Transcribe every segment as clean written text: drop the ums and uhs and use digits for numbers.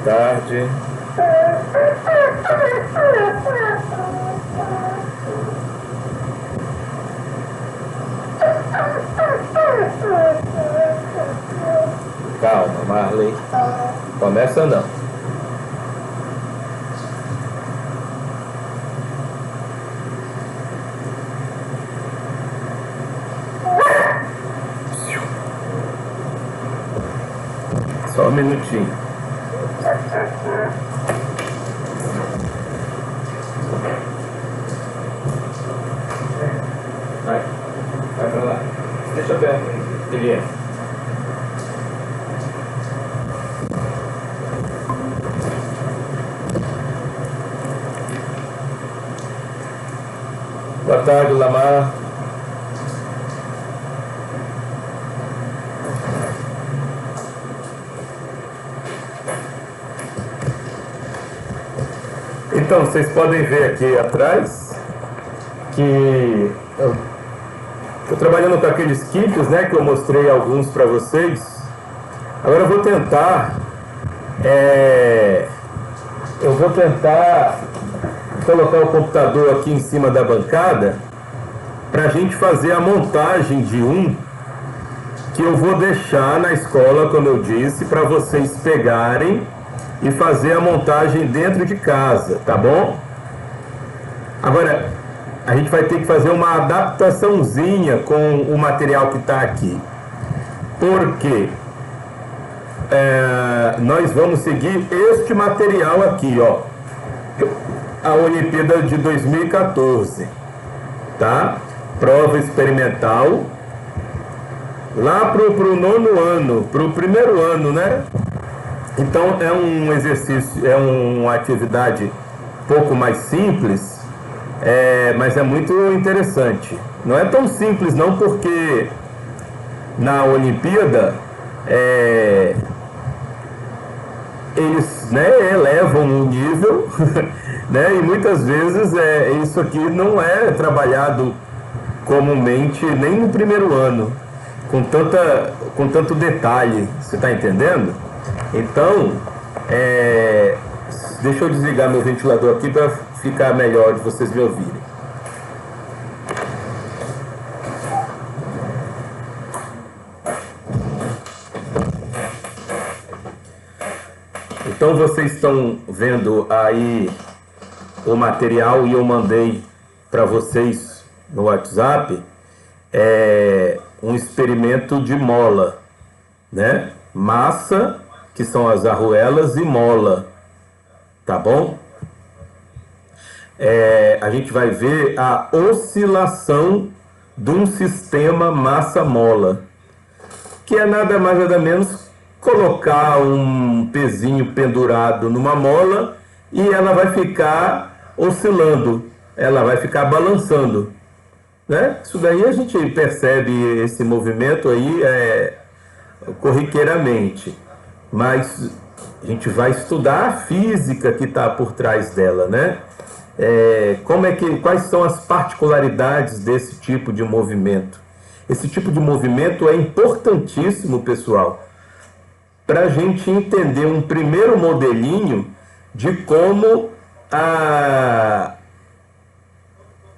tarde. Calma, Marley. Começa não. Só um minutinho. Vai pra lá. Deixa perto, Eliane. Boa tarde, Lamar. Então, vocês podem ver aqui atrás que eu estou trabalhando com aqueles kits, né, que eu mostrei alguns para vocês. Agora eu vou tentar colocar o computador aqui em cima da bancada para a gente fazer a montagem de um que eu vou deixar na escola, como eu disse, para vocês pegarem e fazer a montagem dentro de casa, tá bom? Agora, a gente vai ter que fazer uma adaptaçãozinha com o material que está aqui. Porque nós vamos seguir este material aqui, ó. A Olimpíada de 2014, tá? Prova experimental. Lá pro nono ano, pro primeiro ano, né? Então é um exercício, é uma atividade um pouco mais simples, mas é muito interessante. Não é tão simples não, porque na Olimpíada eles, né, elevam o nível, né, e muitas vezes isso aqui não é trabalhado comumente nem no primeiro ano, com tanto detalhe, você está entendendo? Então, deixa eu desligar meu ventilador aqui para ficar melhor de vocês me ouvirem. Então vocês estão vendo aí o material e eu mandei para vocês no WhatsApp um experimento de mola, né? Massa, que são as arruelas, e mola, tá bom? A gente vai ver a oscilação de um sistema massa-mola, que é nada mais nada menos colocar um pezinho pendurado numa mola e ela vai ficar oscilando, ela vai ficar balançando, né? Isso daí a gente percebe esse movimento aí corriqueiramente, mas a gente vai estudar a física que está por trás dela, né? Quais são as particularidades desse tipo de movimento? Esse tipo de movimento é importantíssimo, pessoal, para a gente entender um primeiro modelinho de como a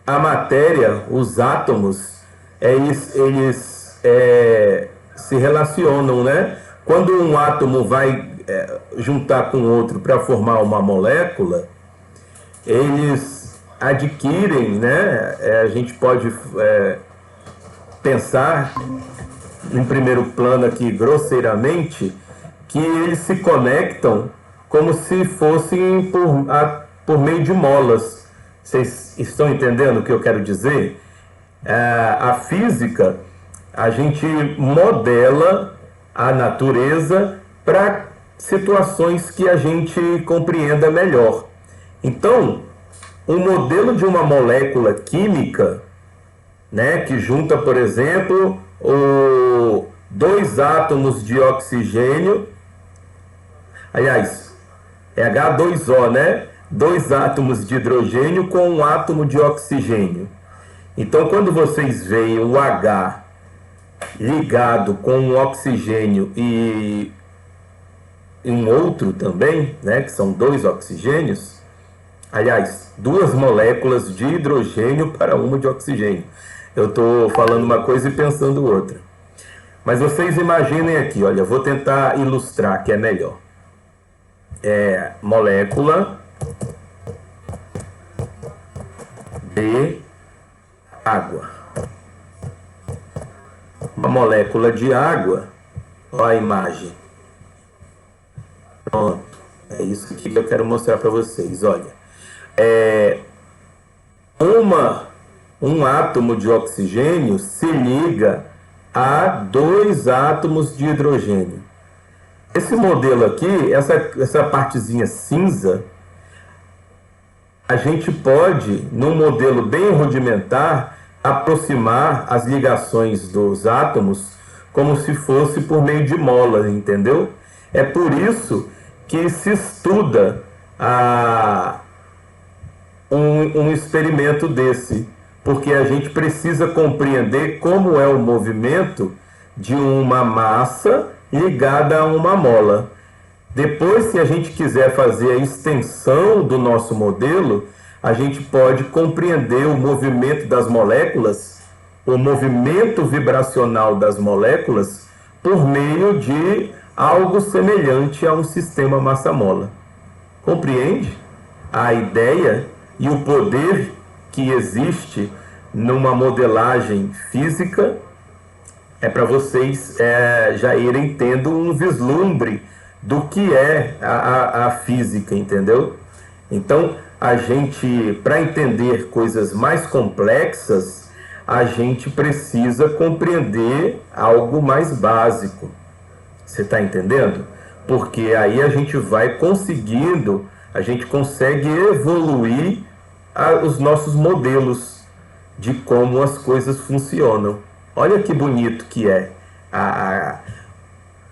matéria, os átomos, eles se relacionam, né? Quando um átomo vai juntar com outro para formar uma molécula, eles adquirem, né? A gente pode pensar, em primeiro plano aqui, grosseiramente, que eles se conectam como se fossem por meio de molas. Vocês estão entendendo o que eu quero dizer? A física, a gente modela a natureza para situações que a gente compreenda melhor. Então, um modelo de uma molécula química, né, que junta, por exemplo, dois átomos de oxigênio, aliás, é H2O, né? Dois átomos de hidrogênio com um átomo de oxigênio. Então, quando vocês veem o H ligado com o oxigênio e um outro também, né, que são 2 oxigênios, aliás, 2 moléculas de hidrogênio para uma de oxigênio. Eu estou falando uma coisa e pensando outra. Mas vocês imaginem aqui, olha, eu vou tentar ilustrar que é melhor. Molécula de água. Uma molécula de água, olha a imagem. Pronto, é isso que eu quero mostrar para vocês, olha. Um átomo de oxigênio se liga a 2 átomos de hidrogênio. Esse modelo aqui, essa partezinha cinza, a gente pode, num modelo bem rudimentar, aproximar as ligações dos átomos como se fosse por meio de molas, entendeu? É por isso que se estuda um experimento desse, porque a gente precisa compreender como é o movimento de uma massa ligada a uma mola. Depois, se a gente quiser fazer a extensão do nosso modelo, a gente pode compreender o movimento das moléculas, o movimento vibracional das moléculas, por meio de algo semelhante a um sistema massa-mola. Compreende a ideia e o poder que existe numa modelagem física? É para vocês já irem tendo um vislumbre do que é a física, entendeu? Então, a gente, para entender coisas mais complexas, a gente precisa compreender algo mais básico. Você está entendendo? Porque aí a gente vai conseguindo, a gente consegue evoluir os nossos modelos de como as coisas funcionam. Olha que bonito que é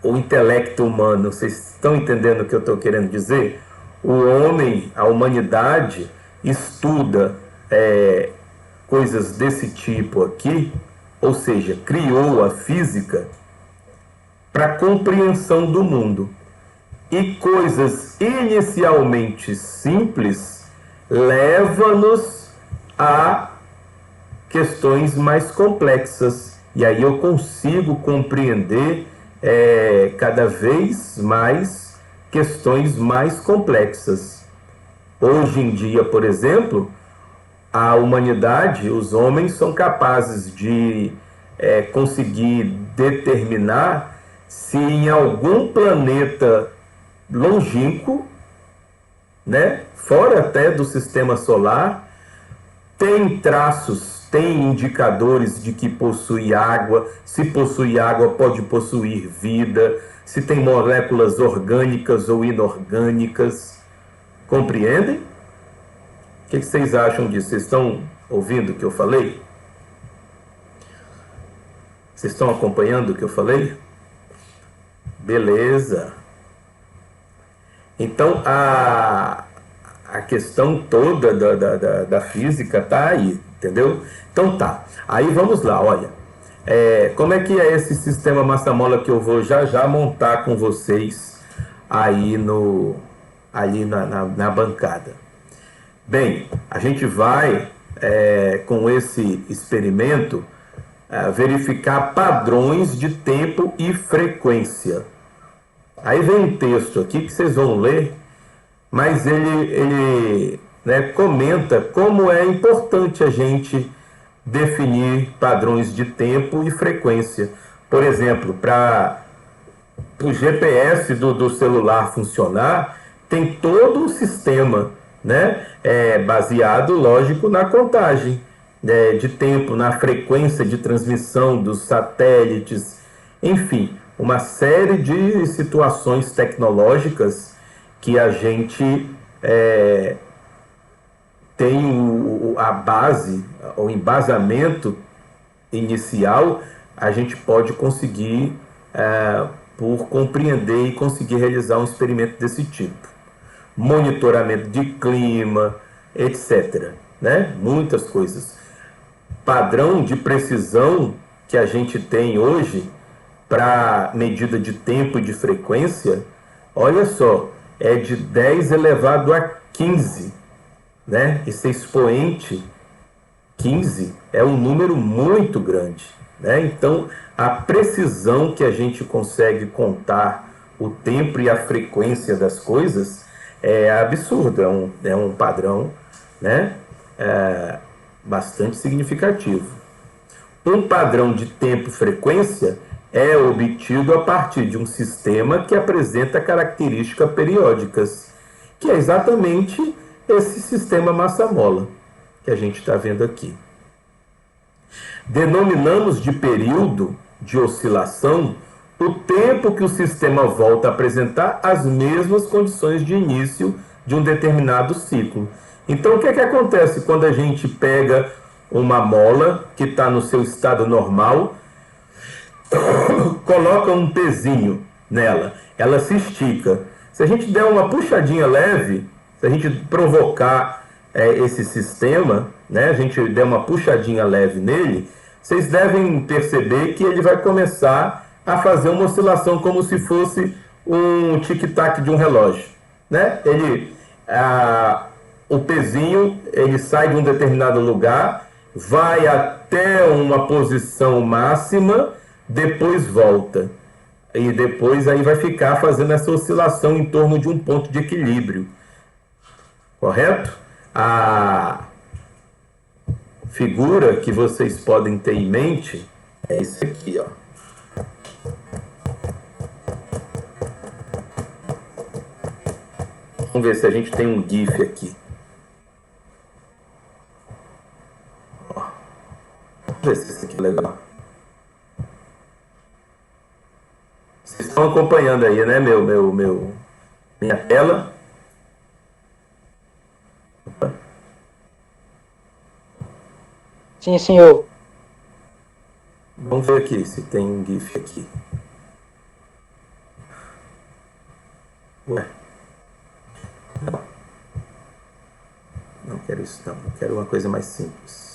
o intelecto humano. Vocês estão entendendo o que eu estou querendo dizer? O homem, a humanidade, estuda coisas desse tipo aqui, ou seja, criou a física para compreensão do mundo. E coisas inicialmente simples levam-nos a questões mais complexas. E aí eu consigo compreender cada vez mais questões mais complexas. Hoje em dia, por exemplo, a humanidade, os homens são capazes de conseguir determinar se em algum planeta longínquo, né, fora até do sistema solar, tem traços, tem indicadores de que possui água. Se possui água, pode possuir vida. Se tem moléculas orgânicas ou inorgânicas. Compreendem? O que vocês acham disso? Vocês estão ouvindo o que eu falei? Vocês estão acompanhando o que eu falei? Beleza. Então, a questão toda da física está aí, entendeu? Então tá, aí vamos lá, olha. Como é que é esse sistema massa-mola que eu vou já montar com vocês aí na bancada? Bem, a gente vai, com esse experimento, verificar padrões de tempo e frequência. Aí vem um texto aqui que vocês vão ler, mas ele comenta como é importante a gente definir padrões de tempo e frequência. Por exemplo, para o GPS do celular funcionar, tem todo um sistema, né, baseado, lógico, na contagem de tempo, na frequência de transmissão dos satélites, enfim, uma série de situações tecnológicas que a gente tem a base, o embasamento inicial, a gente pode conseguir por compreender e conseguir realizar um experimento desse tipo. Monitoramento de clima, etc. Né? Muitas coisas. Padrão de precisão que a gente tem hoje para medida de tempo e de frequência olha só, é de 10 elevado a 15, né? Esse expoente 15 é um número muito grande, né? Então, a precisão que a gente consegue contar o tempo e a frequência das coisas é absurdo, é um padrão, né? Bastante significativo. Um padrão de tempo e frequência é obtido a partir de um sistema que apresenta características periódicas, que é exatamente esse sistema massa-mola que a gente está vendo aqui. Denominamos de período de oscilação o tempo que o sistema volta a apresentar as mesmas condições de início de um determinado ciclo. Então, o que acontece quando a gente pega uma mola que está no seu estado normal, coloca um pezinho nela, ela se estica. Se a gente der uma puxadinha leve, se a gente provocar esse sistema, né, a gente der uma puxadinha leve nele, vocês devem perceber que ele vai começar a fazer uma oscilação como se fosse um tic-tac de um relógio, né? O pezinho, ele sai de um determinado lugar, vai até uma posição máxima, depois volta. E depois aí vai ficar fazendo essa oscilação em torno de um ponto de equilíbrio. Correto? A figura que vocês podem ter em mente é isso aqui, ó. Vamos ver se a gente tem um GIF aqui. Ó. Vamos ver se isso aqui é legal. Vocês estão acompanhando aí, né, minha tela? Opa. Sim, senhor. Vamos ver aqui se tem um GIF aqui. Ué. Não quero isso não, eu quero uma coisa mais simples.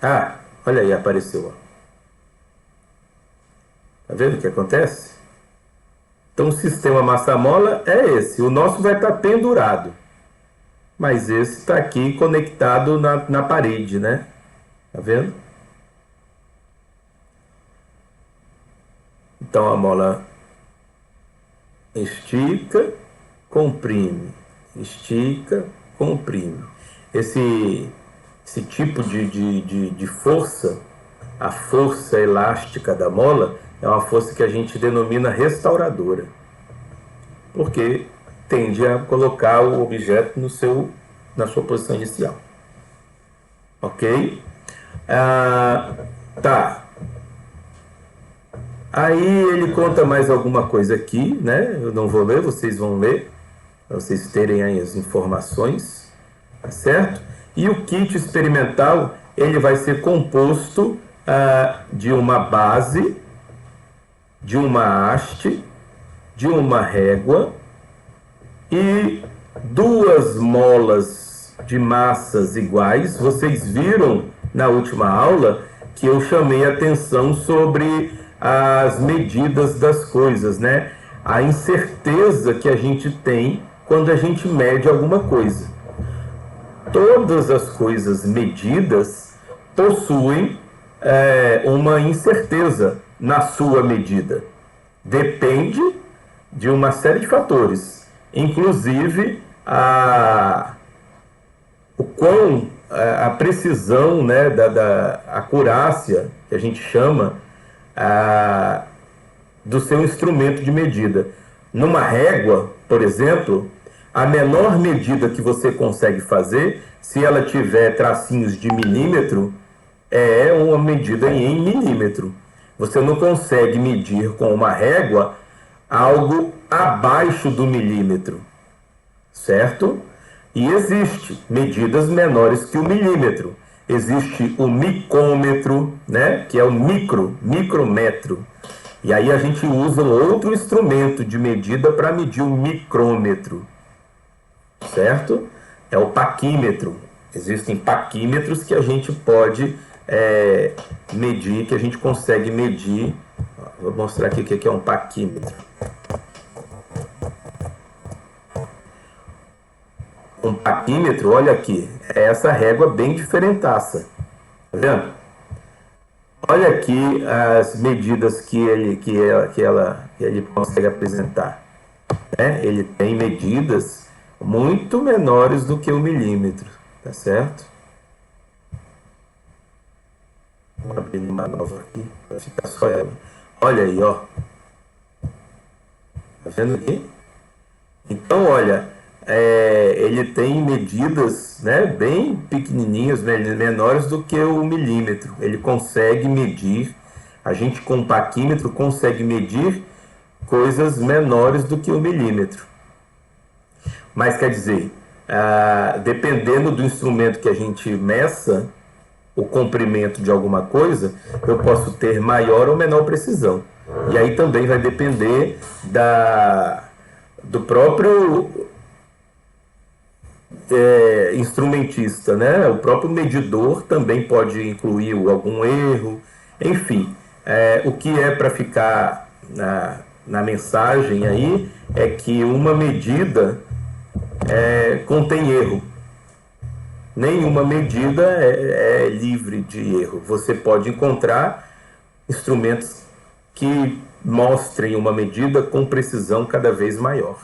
Ah, olha aí, apareceu. Ó. Tá vendo o que acontece? Então o sistema massa-mola é esse. O nosso vai estar pendurado. Mas esse está aqui conectado na parede, né? Tá vendo? Então a mola estica, comprime. Estica, comprime. Esse tipo de força, a força elástica da mola, é uma força que a gente denomina restauradora. Porque tende a colocar o objeto na sua posição inicial. Ok? Tá. Aí ele conta mais alguma coisa aqui, né? Eu não vou ler, vocês vão ler, para vocês terem aí as informações, tá certo? E o kit experimental, ele vai ser composto de uma base, de uma haste, de uma régua e 2 molas de massas iguais. Vocês viram na última aula que eu chamei a atenção sobre as medidas das coisas, né? A incerteza que a gente tem quando a gente mede alguma coisa. Todas as coisas medidas possuem uma incerteza na sua medida. Depende de uma série de fatores, inclusive a precisão, né, da acurácia, que a gente chama, do seu instrumento de medida. Numa régua, por exemplo, a menor medida que você consegue fazer, se ela tiver tracinhos de milímetro, é uma medida em milímetro. Você não consegue medir com uma régua algo abaixo do milímetro, certo? E existe medidas menores que o milímetro. Existe o micômetro, né, que é o micrômetro. E aí a gente usa outro instrumento de medida para medir o micrômetro, certo? É o paquímetro. Existem paquímetros que a gente pode medir, que a gente consegue medir. Vou mostrar aqui o que é um paquímetro. Um paquímetro, olha aqui, é essa régua bem diferentaça. Tá vendo? Olha aqui as medidas que ele consegue apresentar. Ele tem medidas muito menores do que o milímetro, tá certo? Vou abrir uma nova aqui para ficar só ela. Olha aí, ó. Tá vendo aqui? Então, olha, ele tem medidas, né, bem pequenininhas, menores do que o milímetro. Ele consegue medir, a gente com o paquímetro consegue medir coisas menores do que o milímetro. Mas quer dizer, dependendo do instrumento que a gente meça, o comprimento de alguma coisa, eu posso ter maior ou menor precisão. E aí também vai depender do próprio instrumentista, né? O próprio medidor também pode incluir algum erro, enfim. O que é para ficar na mensagem aí é que uma medida contém erro. Nenhuma medida é livre de erro. Você pode encontrar instrumentos que mostrem uma medida com precisão cada vez maior.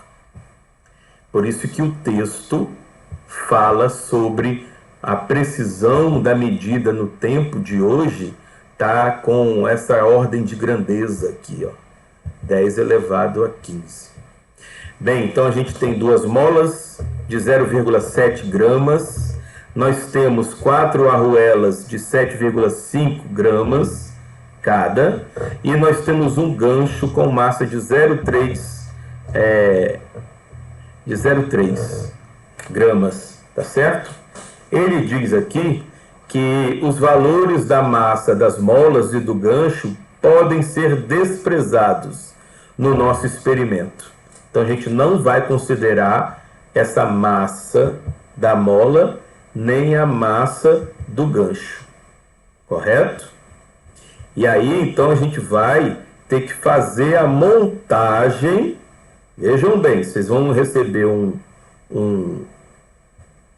Por isso que o texto fala sobre a precisão da medida no tempo de hoje, tá com essa ordem de grandeza aqui, ó, 10 elevado a 15. Bem, então a gente tem 2 molas de 0,7 gramas, nós temos 4 arruelas de 7,5 gramas cada, e nós temos um gancho com massa de 0,3 gramas, tá certo? Ele diz aqui que os valores da massa das molas e do gancho podem ser desprezados no nosso experimento. Então a gente não vai considerar essa massa da mola nem a massa do gancho, correto? E aí então a gente vai ter que fazer a montagem. Vejam bem, vocês vão receber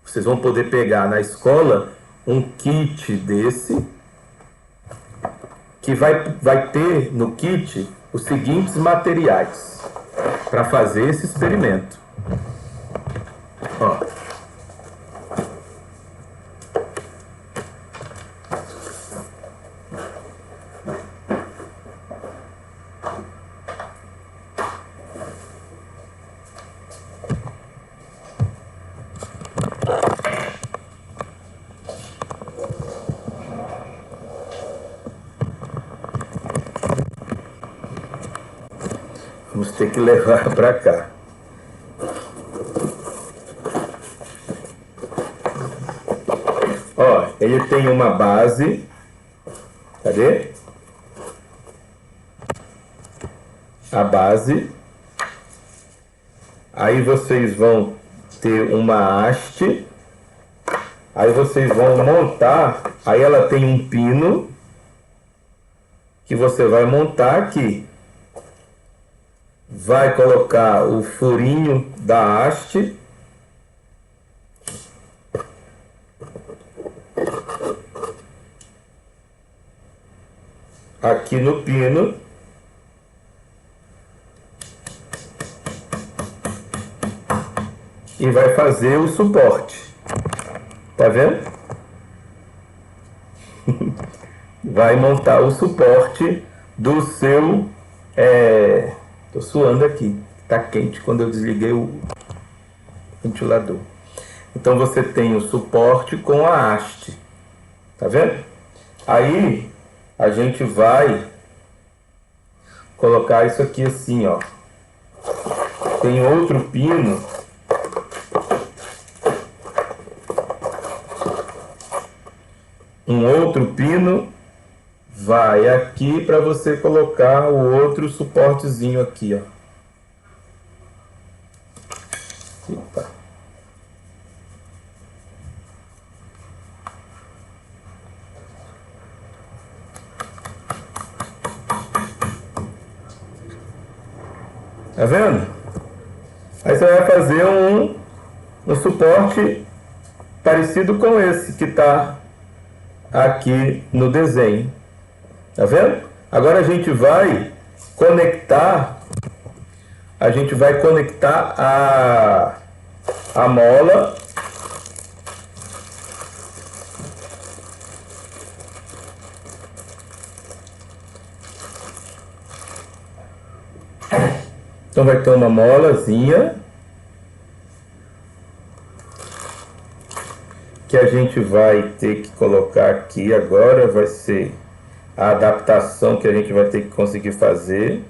vocês vão poder pegar na escola um kit desse, que vai ter no kit os seguintes materiais para fazer esse experimento. Ó. Vamos ter que levar para cá. Ó, ele tem uma base. Cadê? A base. Aí vocês vão ter uma haste. Aí vocês vão montar. Aí ela tem um pino que você vai montar aqui. Vai colocar o furinho da haste. Aqui no pino. E vai fazer o suporte. Tá vendo? Vai montar o suporte do seu... Tô suando aqui. Tá quente quando eu desliguei o ventilador. Então você tem o suporte com a haste. Tá vendo? Aí a gente vai colocar isso aqui assim, ó. Tem outro pino. Um outro pino vai aqui para você colocar o outro suportezinho aqui, ó. Eita. Tá vendo? Aí você vai fazer um suporte parecido com esse que está aqui no desenho. Tá vendo? Agora a gente vai conectar a mola então vai ter uma molazinha que a gente vai ter que colocar aqui agora, vai ser a adaptação que a gente vai ter que conseguir fazer.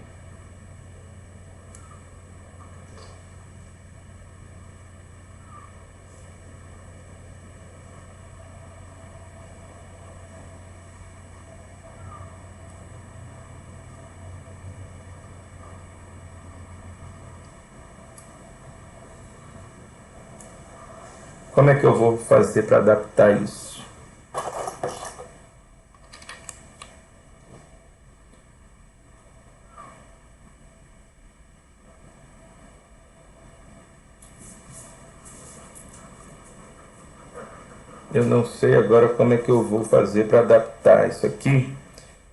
Como é que eu vou fazer para adaptar isso? Eu não sei agora como é que eu vou fazer para adaptar isso aqui.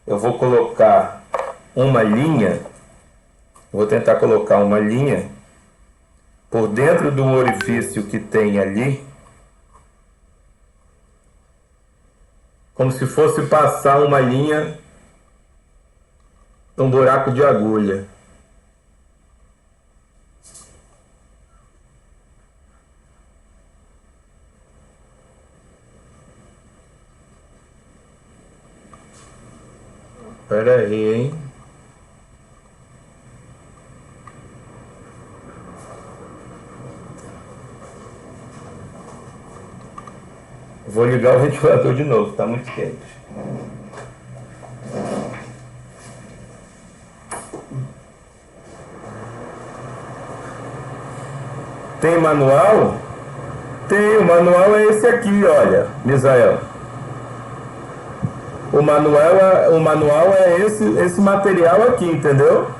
Eu vou colocar uma linha, vou tentar colocar uma linha por dentro do orifício que tem ali, como se fosse passar uma linha num buraco de agulha. Espera aí, hein? Vou ligar o ventilador de novo, tá muito quente. Tem manual? Tem, o manual é esse aqui, olha, Misael. O manual é esse material aqui, entendeu?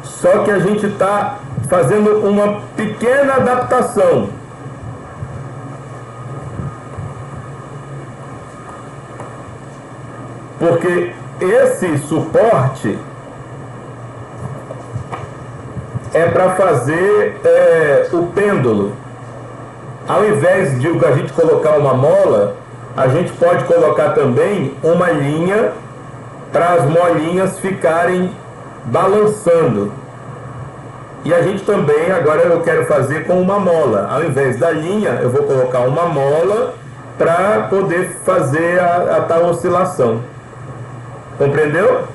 Só que a gente está fazendo uma pequena adaptação. Porque esse suporte é para fazer o pêndulo. Ao invés de a gente colocar uma mola, a gente pode colocar também uma linha para as molinhas ficarem balançando. E a gente também, agora eu quero fazer com uma mola. Ao invés da linha, eu vou colocar uma mola para poder fazer a tal oscilação. Compreendeu?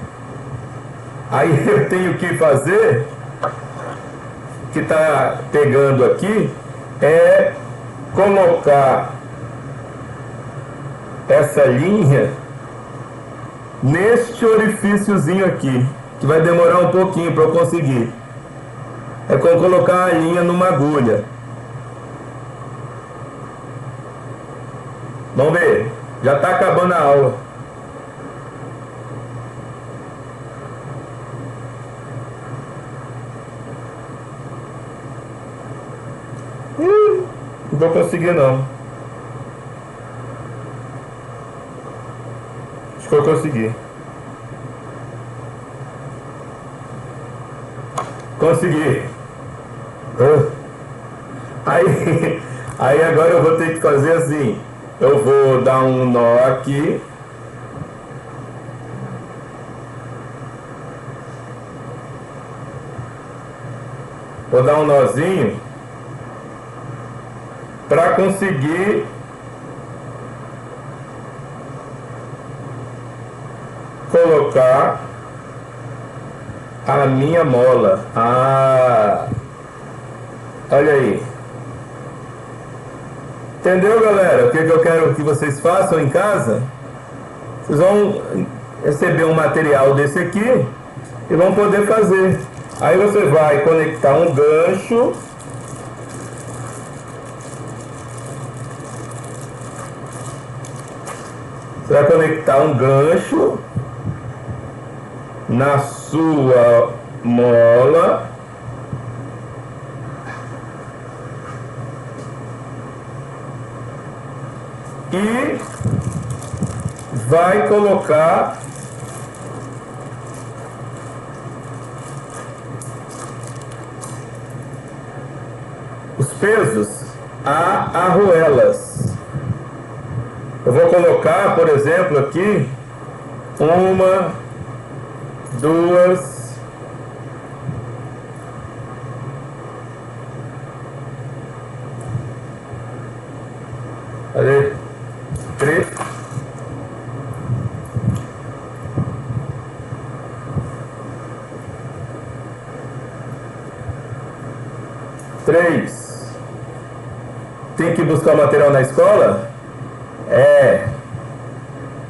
Aí eu tenho que fazer, que está pegando aqui, é colocar essa linha neste orifíciozinho aqui, que vai demorar um pouquinho para eu conseguir. É como colocar a linha numa agulha. Vamos ver, já está acabando a aula. Não vou conseguir não. Acho que eu consegui. Consegui. Aí agora eu vou ter que fazer assim. Eu vou dar um nó aqui. Vou dar um nozinho para conseguir colocar a minha mola. Olha aí. Entendeu, galera? O que eu quero que vocês façam em casa? Vocês vão receber um material desse aqui e vão poder fazer. Aí você vai conectar um gancho. Você vai conectar um gancho na sua mola e vai colocar os pesos a arruelas. Eu vou colocar, por exemplo, aqui 1, 2, 3, 3. Tem que buscar o material na escola?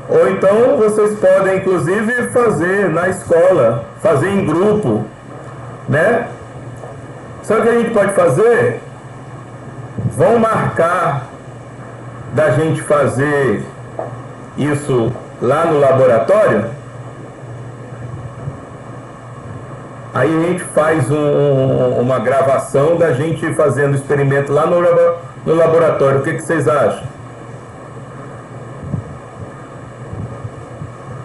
Ou então vocês podem inclusive fazer na escola, fazer em grupo, né? Sabe o que a gente pode fazer? Vão marcar da gente fazer isso lá no laboratório. Aí a gente faz uma gravação da gente fazendo o experimento lá no laboratório. O que vocês acham?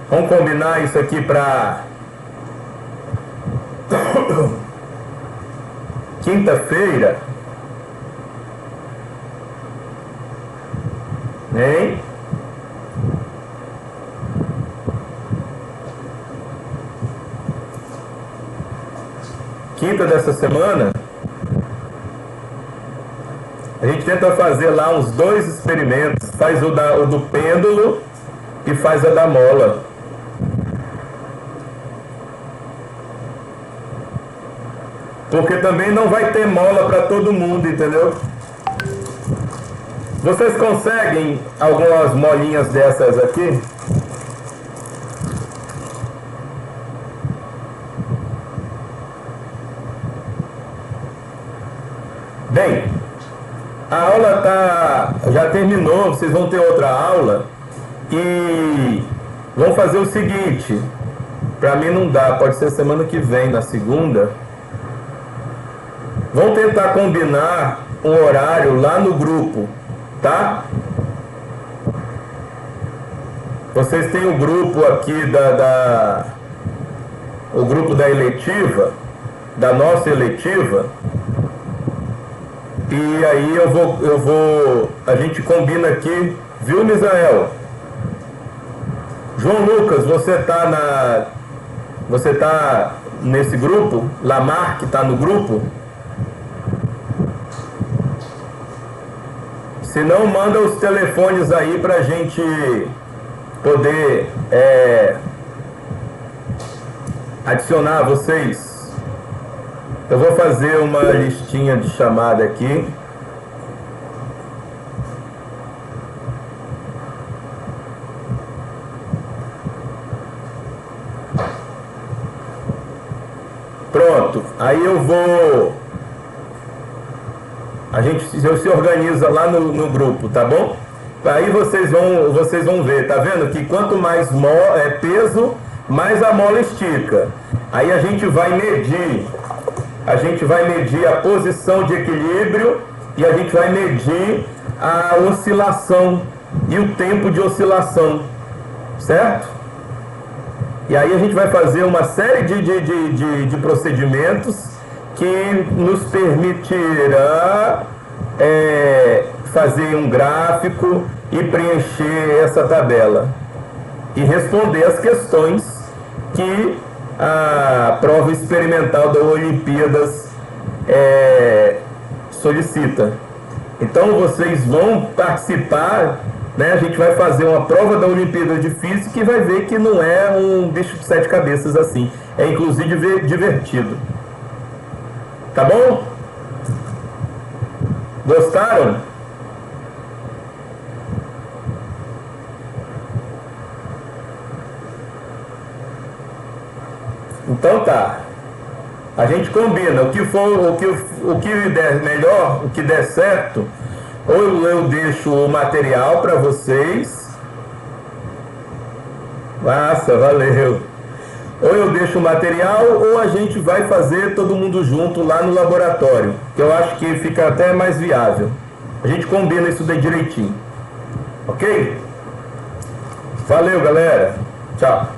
Vamos combinar isso aqui para quinta-feira? Hein? Quinta dessa semana? A gente tenta fazer lá uns 2 experimentos. Faz o do pêndulo e faz a da mola. Porque também não vai ter mola para todo mundo, entendeu? Vocês conseguem algumas molinhas dessas aqui? Bem, a aula já terminou, vocês vão ter outra aula e vamos fazer o seguinte. Para mim não dá, pode ser semana que vem, na segunda. Vamos tentar combinar um horário lá no grupo, tá? Vocês têm o grupo aqui o grupo da eletiva, da nossa eletiva. E aí a gente combina aqui, viu, Misael? João Lucas, você tá nesse grupo? Lamar, que tá no grupo? Se não, manda os telefones aí pra gente poder adicionar vocês. Eu vou fazer uma listinha de chamada aqui. Pronto. Aí a gente se organiza lá no grupo, tá bom? Aí vocês vão ver, tá vendo? Que quanto mais peso, mais a mola estica. Aí a gente vai medir a posição de equilíbrio e a gente vai medir a oscilação e o tempo de oscilação, certo? E aí a gente vai fazer uma série de procedimentos que nos permitirá fazer um gráfico e preencher essa tabela e responder as questões que a prova experimental da Olimpíadas solicita. Então vocês vão participar, né? A gente vai fazer uma prova da Olimpíada de Física e vai ver que não é um bicho de 7 cabeças assim. É inclusive divertido. Tá bom? Gostaram? Então tá. A gente combina o que der melhor, o que der certo, ou eu deixo o material para vocês. Massa, valeu. ou eu deixo o material ou a gente vai fazer todo mundo junto lá no laboratório, que eu acho que fica até mais viável. A gente combina isso daí direitinho. Ok? Valeu, galera. Tchau.